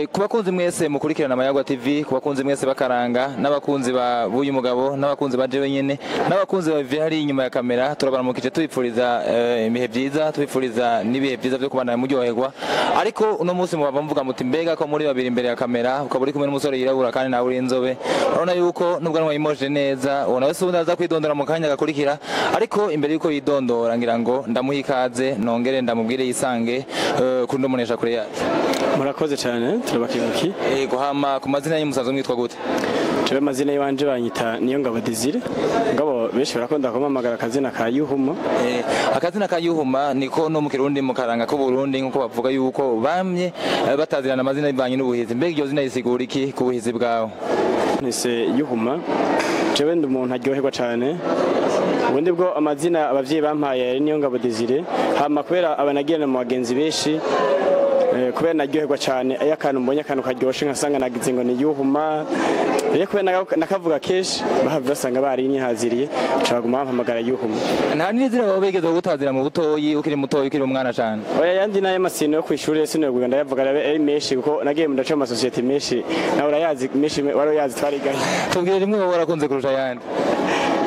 Kubakunzi mwese mukurikirana Amayagwa TV, kubakunzi mwese bakaranga n'abakunzi ba buyu mugabo n'abakunzi ba jewe nyene n'abakunzi ba hari inyuma ya kamera, turabaramukije tubipfuriza imihe byiza, tubipfuriza nibihe byiza byo kubana muryoherwa. Ariko uno munsi mubava mvuga muti mbega ko muri babiri imbere ya kamera ukaba uri kumwe n'umusore yirabura kandi nawe uri inzobe, urabona yuko nubwo ari wayimoje neza ubona wese uzaza kwidondora mu kanya gakurikira. Ariko imbere yuko yidondora ngira ngo ndamuha ikaze nongere ndamubwire yisange kuri ndomunesha kure yacu. Murakoze cyane turabakimuki. Hama ku mazina y'umusazo mwitwa gute? Tube mazina y'ibanje banyita niyo ngabo Desire. Ngabo benshi barakunda kumamagara akazina ka Yuhuma. Akazina ka Yuhuma niko no mu Kirundi mu karanga ko Burundi nkuko bavuga yuko bamye batazirana amazina y'ibanye n'ubuhizi. Mbega iryo zina risigura iki ku buhizi bwawe? Nise Yuhuma. Jewe ndi umuntu aryoherwa cyane. Ubundi bwo amazina abavyeyi bampaye niyo ngabo Desire. Hama kubera abanagirana mu bagenzi benshi kubera naryoherwa cyane aya kantu mbonye akantu karyoshe nkasanga nagize ngo ni Yuhuma, rero kubera nakavuga keshi basanga bari inyihaziriye caguma bampamagara Yuhuma. Nta nizira baba begeze gutazira mu butoyi ukiri mutoyi ukiri umwana cyane. Oya yandi naye masino yo kwishuri sino Rwanda yavuga ari meshi kuko nagiye mu ndaca mu society meshi nawe urayazi meshi warayazi twariganye. Tubwire rimwe wowe warakunze kurusha yandi.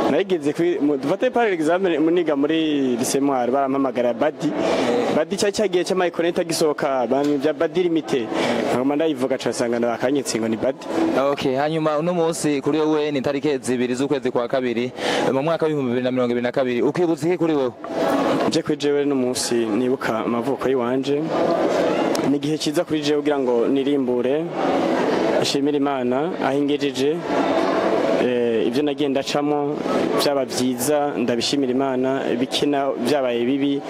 Nageze dufate par example muniga muri lycée barampamagara Badi cyagiye cy'amayikoneta gisohoka bya Badi limite ngoma ndayivuga cyasanga nakanyitse ngo ni Badi. Okay, hanyuma uno munsi kuri wewe ni tarike 2 z'ukwezi kwa kabiri mu mwaka wa 2022 ukibutse iki kuri wewe? Je kuri jewe no munsi nibuka amavuko yiwanje ni igihe kiza kuri jewe kugira ngo nirimbure ashimira Imana ahingejeje ibyo nagenda acamo byaba byiza ndabishimira Imana, bikina byabaye bibi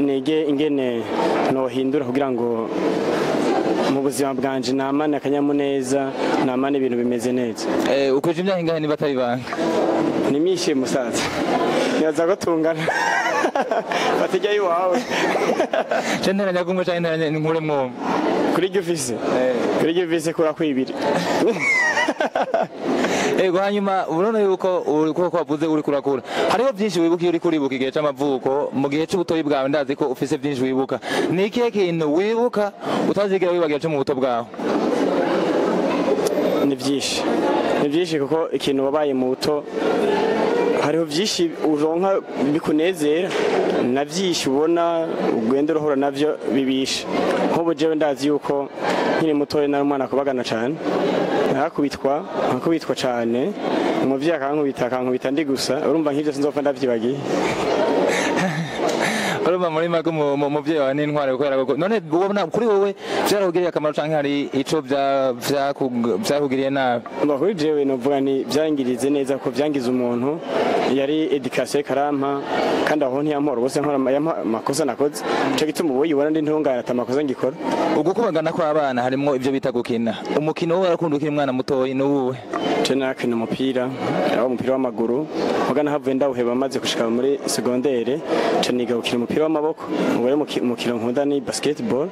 nege ingene nohindura kugira ngo mu buzima bwanje namane akanyamuneza namane ibintu bimeze neza. Ukoje imyaka ingahe niba atabibanga? Ni myinshi musaza nyaza ko tungana batijya iwawe cendera nyagumwe cyane nkure mwo kuri Mufise kuri Mufise kura kwibiri. Hanyuma urabona yuko uko wavuze uri kurakura hariho byinshi wibuka uri kuribuka igihe cy'amavuko mu gihe cy'ubutoyi bwawe ndazi ko ufise byinshi wibuka. Ni ikihe kintu wibuka utazigera wibagira cyo mu buto bwawe? Ni byinshi kuko ikintu wabaye mu buto hariho byinshi uronka bikunezera na byinshi ubona ugenda uruhura navyo bibisha. Nk'ubu jewe ndazi yuko nkiri mutoye nari umwana kubagana cyane nakubitwa cyane umuvyeyi akankubita ndi gusa urumva nk'ivyo sinzopfa ndavyibagiye. Urumva muri mago umuvyeyi wawe n'intware gukorera koko none ubona kuri wowe vyarahugiriye akamaro canke hari ico vyakugiriye nabi? Kuri jewe novuga ni vyangirize neza ko vyangiza umuntu yari education karampa kandi aho ntiyampora bose nkora amakosa nakoze cyo gituma ubu yibona ndi ntungana atamakosa ngikora. Ugukubagana kwa abana harimo ivyo bita gukina. Umukino wowe warakunda ukiri mwana mutoyi n'uwuwe? Cena akina umupira w'amaguru mugana havuye ndawuheba maze gushika muri secondaire caniga gukina umupira w'amaboko ubure mukino nkunda ni basketball.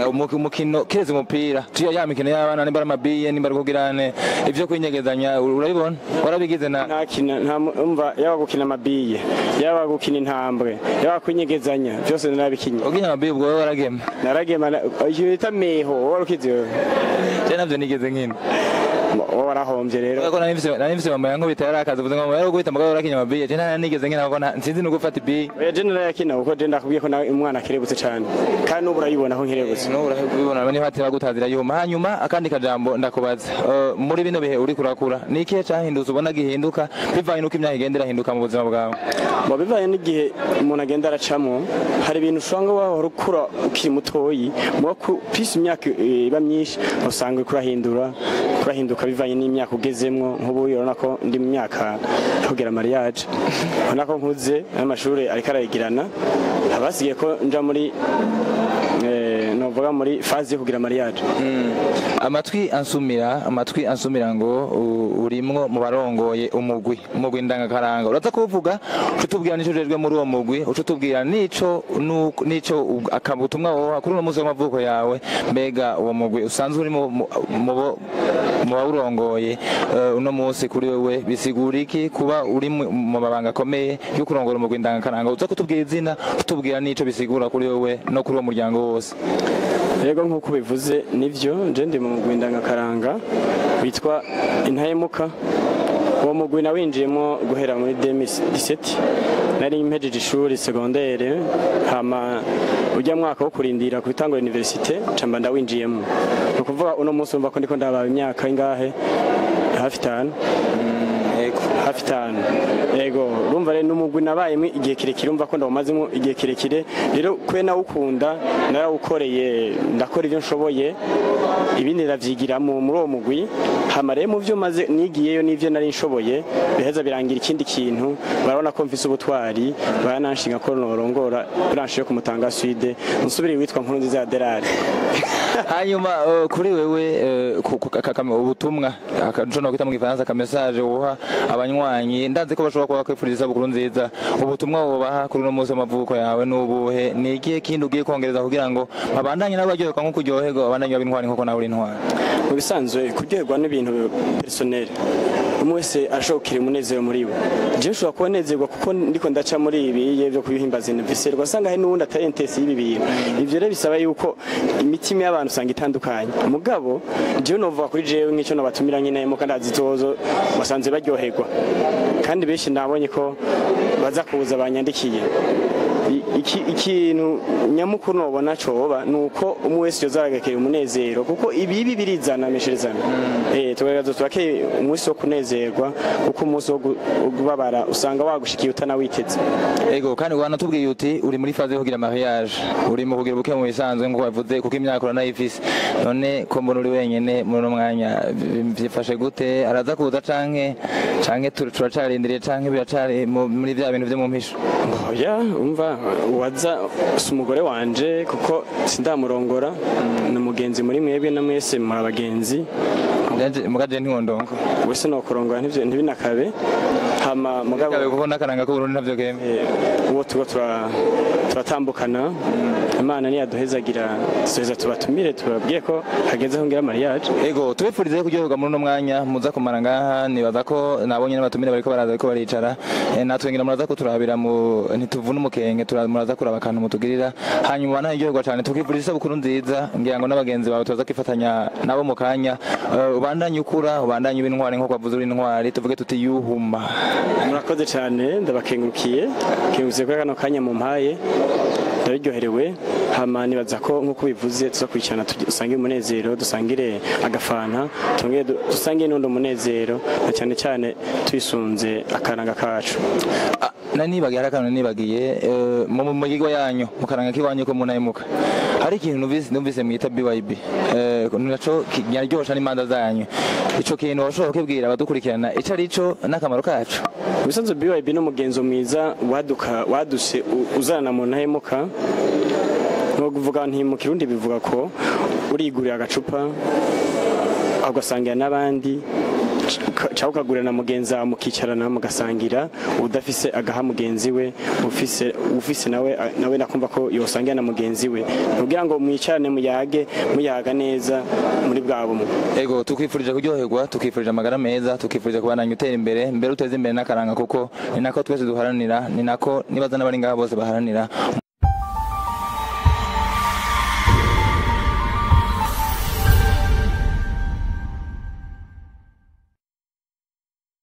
Umukino kireze umupira tuya ya mikino y'abana nimbara mabiye nimbara kugirane ivyo kwinyegezanya urabibona warabigize na nakina umva yaba gukina mabiye yaba gukina intambwe yaba kwinyegezanya byose narabikinye. Uginya mabiye ubwo waragema? Naragema yita meho warukize je navyo nigeze nkino warahombye rero kuko nanifise mama yango bitara akaza vuze ngo rero guhita mugabo urakinya mabiye je nigeze nkina kuko nsinzi no gufata bi je narayakina kuko je ndakubwiye ko umwana akirebutse cyane kandi n'ubu urayibona aho nkirebutse no urabibona bane batira gutazira Yuhuma. Hanyuma akandi kajambo ndakubaza muri bino bihe uri kurakura ni ikihe cyahindutse ubona gihinduka bivanye nuko imyaka igendera hinduka mu buzima bwawe? Bivanye n'igihe umuntu agenda aracamo hari ibintu ushanga wahora ukura ukiri mutoyi mu pisi imyaka iba myinshi usanga kurahinduka bivanye n'imyaka ugezemwo. Nk'ubu urabona ko ndi mu myaka kugera mariage ubona ko nkuze n'amashuri ariko arayigirana abasigiye ko nja muri novuga muri phase yo kugira mariage. Amatwi ansumira ngo urimwo mu barongoye umurwi ndangakaranga uraza kuvuga utubwira nico jejwe muri uwo murwi utubwira nico akabutumwa wowe kuri uno munsi w'amavuko yawe mbega uwo murwi usanzwe uri mu bawurongoye uno munsi kuri wewe bisigura iki kuba uri mu mabanga akomeye yo kurongora umurwi ndangakaranga uza kutubwira izina utubwira nico bisigura kuri wewe no kuri uwo muryango wose? Yego nk'uko bivuze nivyo nje ndi mu mugwi ndangakaranga witwa INTAHEMUKA. Uwo mugwi nawinjiyemo guhera muri 2017 nari mpejeje ishuri secondaire hama ujya mwaka wo kurindira ku bitangura universite camba ndawinjiyemo. Nukuvuga uno munsi umva ko ndiko ndaba imyaka ingahe hafi 5 hafi 5 yego urumva rero n'umugwi nabayemo igihe kirekire umva ko ndawumazemo igihe kirekire rero kwe nawukunda narawukoreye ndakora ivyo nshoboye ibindi ndavyigira muri uwo mugwi hama rero mu vyo maze nigiyeyo n'ivyo nari nshoboye biheza birangira ikindi kintu barabona ko mfise ubutwari barananshinga ko norongora branche yo kumutanga Suide nsubiri witwa nkuru nziza ya Derari. Hanyuma kuri wewe ubutumwa akajo no kwita mu gifaransa ka message uha abanywanyi ndazi ko bashobora kuba kwifuriza bukuru nziza ubutumwa wobaha kuri no munsi w'amavuko yawe n'ubuhe ni igihe kindi ugiye kongereza kugira ngo babandanye n'abaryoherwa nko kuryoherwa abandanye babintwari nko nawe uri intwari mu bisanzwe kuryoherwa n'ibintu personnel umwese ashokira umunezero muri we je nshobora kubonezerwa kuko ndiko ndaca muri ibi byo kubihimbaza Mufise rwasanga hari n'undi atari intesi y'ibi bintu ivyo rero bisaba yuko imitima y'abantu usanga itandukanye mugabo je novuga kuri jewe nk'icyo nabatumira nyine mu kandi azitozo basanze baryoherwa kandi benshi nabonye ko baza kuza banyandikiye ikintu nyamukuru nobona coba nuko umwe wese yozaragakira umunezero kuko ibi birizana mesherezana tugaza twake umunsi wo kunezerwa kuko umunsi wo kubabara usanga wagushikiye utanawiteze ego kandi wanatubwiye uti uri muri phase yo kugira mariage uri mu kugira buke mu bisanzwe ngo bavuze kuko imyaka uranayifise none ko mbona uri wenyene muri no mwanya byifashe gute araza kuza canke turacarindiriye canke biracari muri bya bintu byo mu mpisho oya umva waza umugore wanje kuko sindamurongora na mugenzi muri mwebwe na mwese muri abagenzi mugaje ntiwondongo wese no kurongora ntivyo ntibinakabe hama mugabo kuko nakaranga ko Burundi ntavyo keme uwo tugo turatambukana Imana ni yaduhezagira tuzoheza tubatumire tubabwiye ko hageze hongira mariage ego tubifurize kuryoherwa muri no mwanya muza kumara ngaha nibaza ko nabonye n'abatumire bariko baraza bariko baricara natwe ngira muraza ko turabira mu ntituvuna umukenge muraza kuraba akantu mutugirira hanyuma banaryoherwa cyane tukifuriza bukuru nziza ngira ngo n'abagenzi bawe tuza kwifatanya nabo mu kanya ubandanye ukura ubandanye ibintwari nko kwavuze uri intwari tuvuge tuti Yuhuma. Murakoze cyane ndabakengurukiye kengurukiye ko kano kanya mu mpaye ndaryoherewe hama nibaza ko nkuko bivuze tuza kwicana dusange umunezero dusangire agafana dusange n'undo munezero na cyane cyane twisunze akaranga kacu nibagiye harakantu nibagiye mu magigo yanyu mukaranga kiwanyu ko munahemuka hari ikintu numvise mwita BYB naco kinyaryosha n'imanda zanyu ico kintu washobora kubwira abadukurikirana ico arico n'akamaro kacu bisanzwe BYB no mugenzo mwiza waduse uzana mu ntahemuka no kuvuga nti mu Kirundi bivuga ko urigurira agacupa agasangira n'abandi cyangwa ukagurana mugenzi wawe mukicarana mugasangira udafise agaha mugenzi we ufise nawe nakumva ko yosangira na mugenzi we kugira ngo mwicarane muyaga neza muri bwabo ego tukwifurije kuryoherwa tukifurije amagara meza tukifurije kubananya utera imbere uteze imbere n'akaranga kuko ni nako twese duharanira ni nako nibaza n'abari ngaha bose baharanira